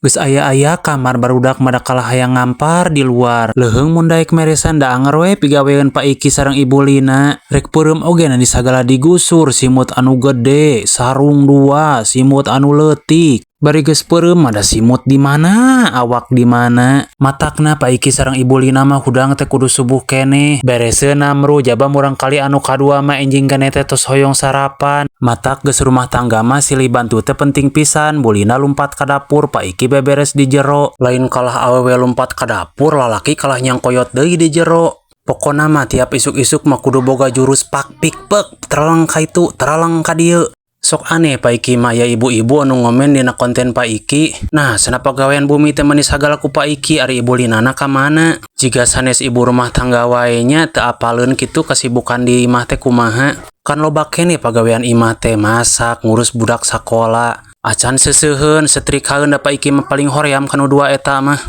Geus aya kamar barudak mada kalah hayang ngampar di luar. Leuheung mun daek meresan da anger we pigawean Pak Iki sareng Ibu Lina. Rek peureum oge na di sagala digusur, simut anu gede, sarung 2, simut anu leutik. Bari geus peureum ada simut di mana, awak di mana. Matakna Pak Iki sareng Ibu Lina mah hudang teh kudu subuh keneh. Bereseun amru jaba murang kali anu kadua mah enjing keneh teh tos hoyong sarapan. Matak geus rumah tangga mah silih bantu teh penting pisan. Bu Lina lumpat ka dapur, Pak Iki beberes di jero. Lain kalah awewe lumpat ka dapur, lalaki kalah nyangkoyot deui di jero. Pokona mah tiap isuk-isuk mah kudu boga jurus pak pik pek, teraleng ka itu, teraleng ka dieu. Sok aneh Pak Iki mah ya ibu-ibu anu ngomen dina konten Pak Iki. Nah, cenah pagawean bumi teh manis sagala ku Pak Iki, ari Ibu Linana ka mana? Jiga sanes ibu rumah tangga wae nya teu apaleun kitu kasibukan di imah teh kumaha. Kan loba keneh pagawean imah teh masak, ngurus budak sakola. Acan seuseuheun, setrikaeun da Pak Iki mah paling hoream kanu 2 eta mah.